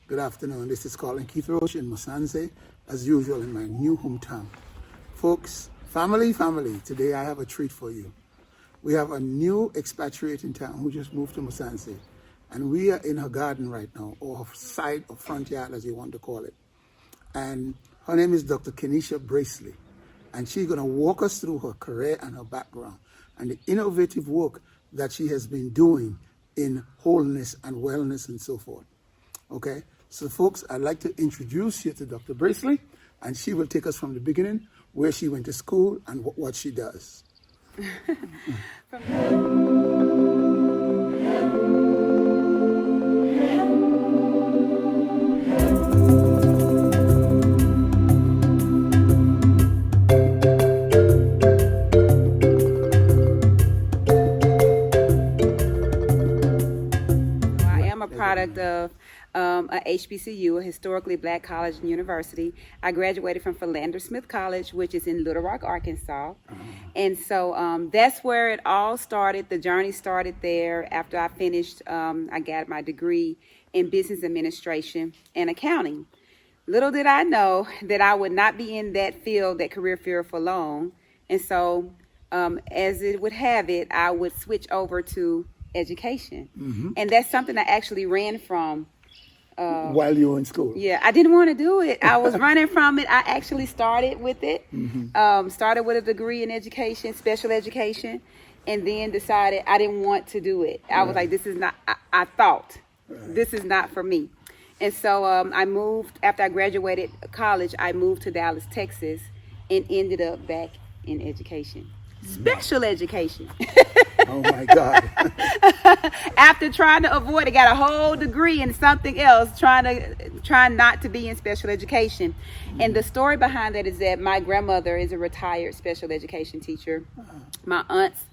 Good afternoon. This is Colin Keith Roche in Musanze, as usual in my new hometown. Folks, family, today I have a treat for you. We have a new expatriate in town who just moved to Musanze, and we are in her garden right now, or side or front yard as you want to call it. And her name is Dr. Kennisha Bracely, and she's going to walk us through her career and her background and the innovative work that she has been doing in wholeness and wellness and so forth. Okay, so folks, I'd like to introduce you to Dr. Bracely, and she will take us from the beginning, where she went to school and what she does. Product of a HBCU, a historically black college and university. I graduated from Philander Smith College, which is in Little Rock, Arkansas. And so that's where it all started. The journey started there. After I finished, I got my degree in business administration and accounting. Little did I know that I would not be in that field, that career field, for long. And so as it would have it, I would switch over to education. And that's something I actually ran from. While you were in school? Yeah, I didn't want to do it. I was running from it. I actually started with it. Started with a degree in education, special education, and then decided I didn't want to do it. I was like, this is not, I thought, this is not for me. And so I moved, after I graduated college, I moved to Dallas, Texas, and ended up back in education. Special education. Oh my God. After trying to avoid it, got a whole degree in something else, trying not to be in special education. And the story behind that is that my grandmother is a retired special education teacher. My aunts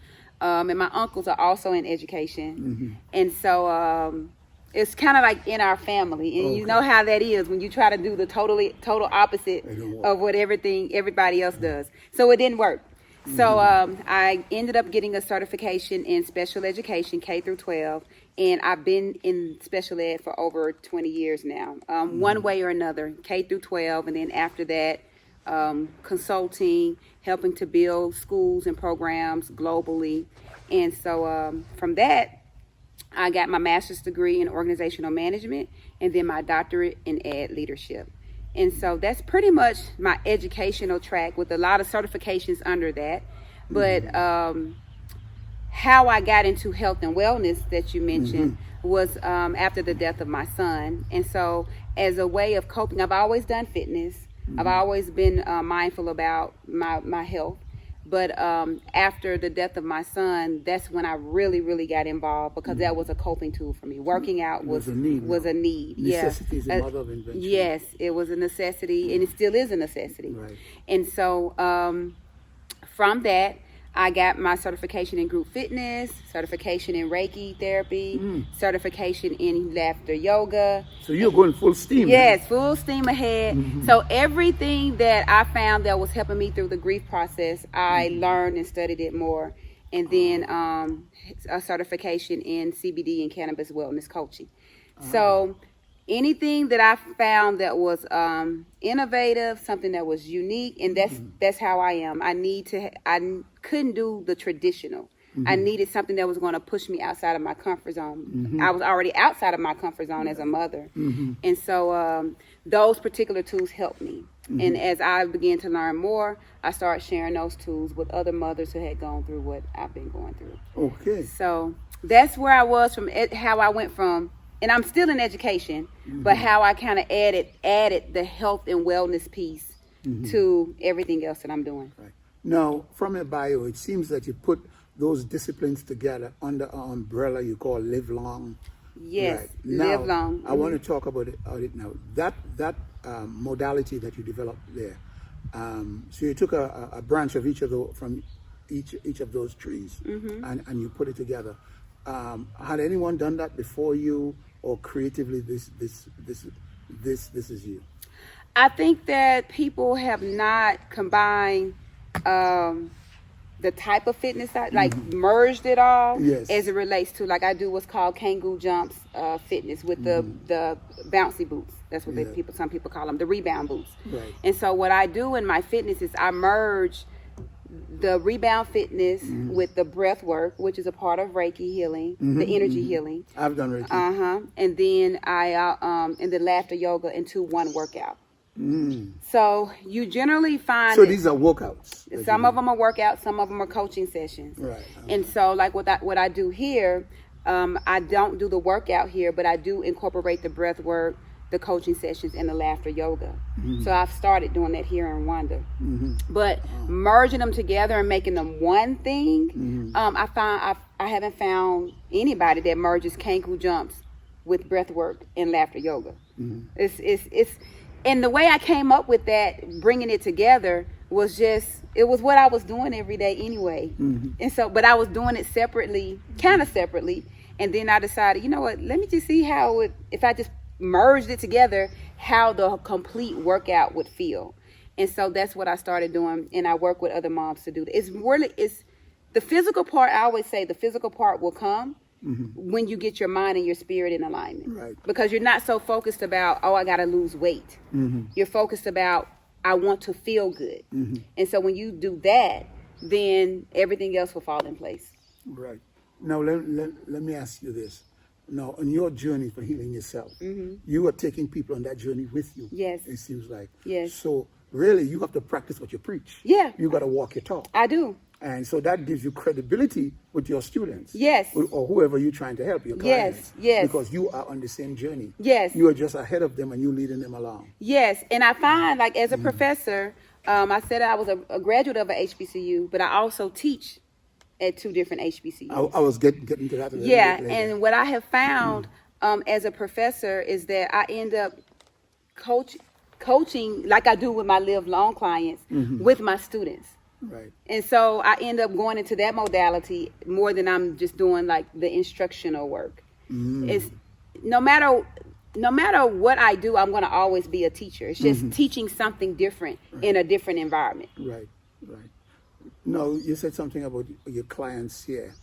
and my uncles are also in education. And so it's kind of like in our family. And you know how that is when you try to do the total opposite of what everybody else does. So it didn't work. So I ended up getting a certification in special education, K through 12, and I've been in special ed for over 20 years now, one way or another, K through 12, and then after that, consulting, helping to build schools and programs globally. And so from that, I got my master's degree in organizational management and then my doctorate in ed leadership. And so that's pretty much my educational track with a lot of certifications under that. But how I got into health and wellness that you mentioned was after the death of my son. And so as a way of coping, I've always done fitness. I've always been mindful about my health. But after the death of my son, that's when I really got involved, because that was a coping tool for me. Working out was a need. Necessity is the mother of invention. Yes, it was a necessity, and it still is a necessity. Right. And so from that, I got my certification in group fitness, certification in Reiki therapy, certification in laughter yoga. So you're going full steam. Yes, full steam ahead. So everything that I found that was helping me through the grief process, I learned and studied it more. And then a certification in CBD and cannabis wellness coaching. So anything that I found that was innovative, something that was unique, and that's how I am. I couldn't do the traditional. I needed something that was going to push me outside of my comfort zone. I was already outside of my comfort zone as a mother. And so those particular tools helped me. And as I began to learn more, I started sharing those tools with other mothers who had gone through what I've been going through. Okay. So that's where I was how I went from, and I'm still in education, but how I kind of added the health and wellness piece to everything else that I'm doing. Right. Now, from your bio, it seems that you put those disciplines together under an umbrella you call Live Long. Yes, right. Now, Live Long. I want to talk about it now. That modality that you developed there. So you took a branch of each of those trees, and you put it together. Had anyone done that before you, or creatively this is you? I think that people have not combined the type of fitness I like merged it all Yes. as it relates to, like, I do what's called Kangoo jumps fitness with the bouncy boots. That's what some people call them, the rebound boots. Right. And so what I do in my fitness is I merge the rebound fitness with the breath work, which is a part of Reiki healing, the energy healing. I've done Reiki. And then and the laughter yoga into one workout. So you generally find So these are workouts. some of them are workouts, some of them are coaching sessions. Right. And so, like what I do here, I don't do the workout here, but I do incorporate the breath work, the coaching sessions, and the laughter yoga. So I've started doing that here in Rwanda. But merging them together and making them one thing, I haven't found anybody that merges Kangoo jumps with breath work and laughter yoga. It's and the way I came up with that, bringing it together, was it was what I was doing every day anyway. And so, but I was doing it separately, kind of separately. And then I decided, you know what, let me just see how if I just merged it together, how the complete workout would feel. And so that's what I started doing. And I work with other moms to do that. It's the physical part. I always say the physical part will come when you get your mind and your spirit in alignment. Right. Because you're not so focused about, oh, I got to lose weight. You're focused about, I want to feel good. And so when you do that, then everything else will fall in place. Right. Now, let me ask you this. Now, on your journey for healing yourself, you are taking people on that journey with you. Yes. It seems like. Yes. So, really, you have to practice what you preach. Yeah. You got to walk your talk. I do. And so that gives you credibility with your students. Yes. Or whoever you're trying to help, your clients. Yes. Because you are on the same journey. Yes. You are just ahead of them and you're leading them along. Yes. And I find, like, as a professor, I said I was a graduate of a HBCU, but I also teach at 2 different HBCUs. I was getting to that a little Yeah. bit later. And what I have found as a professor is that I end up coaching like I do with my live long clients with my students. Right. And so I end up going into that modality more than I'm just doing like the instructional work. It's no matter what I do, I'm going to always be a teacher. It's just teaching something different in a different environment. Right. No, you said something about your clients here.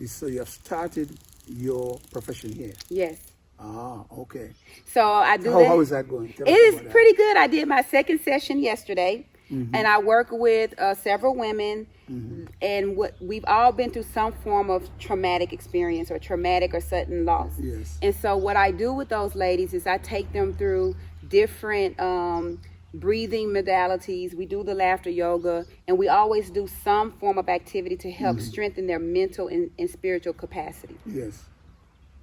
So you have started your profession here. Yes. Ah, okay. So I do. How is that going? It is pretty good. I did my second session yesterday. And I work with several women, and we've all been through some form of traumatic experience or traumatic or sudden loss. Yes. And so what I do with those ladies is I take them through different breathing modalities. We do the laughter yoga, and we always do some form of activity to help strengthen their mental and spiritual capacity. Yes.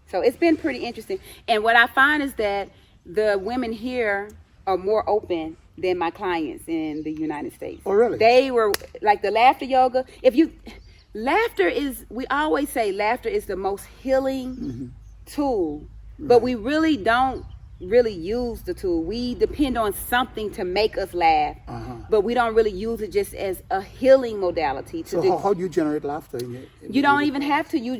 So it's been pretty interesting. And what I find is that the women here are more open than my clients in the United States. Oh, really? They were like the laughter yoga. We always say laughter is the most healing tool, but we really don't really use the tool. We depend on something to make us laugh, but we don't really use it just as a healing modality. So how do you generate laughter? You don't even have to. You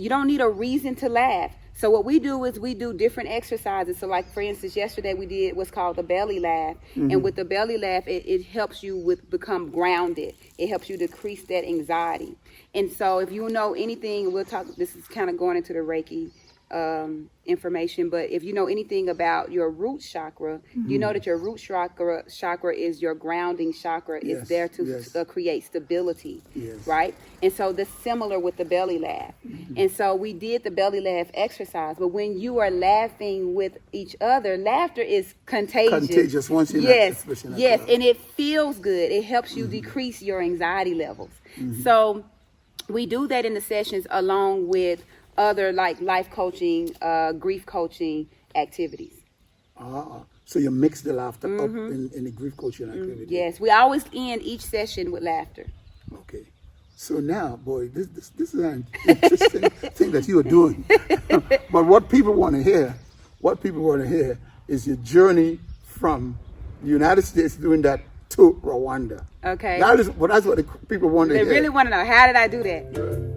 don't need a reason to laugh. So what we do is we do different exercises. So like, for instance, yesterday we did what's called the belly laugh. And with the belly laugh, it helps you become grounded. It helps you decrease that anxiety. And so if you know anything, this is kind of going into the Reiki information, but if you know anything about your root chakra, you know that your root chakra is your grounding chakra. Yes, It's there to create stability, right? And so that's similar with the belly laugh. And so we did the belly laugh exercise, but when you are laughing with each other, laughter is contagious. Contagious once you're yes, and it feels good. It helps you decrease your anxiety levels. So we do that in the sessions along with other like life coaching, grief coaching activities. So you mix the laughter up in the grief coaching activity. Yes, we always end each session with laughter. Okay. So now, boy, this is an interesting thing that you are doing. But what people want to hear is your journey from the United States doing that to Rwanda. Okay. That's what the people want to hear. They really want to know, how did I do that?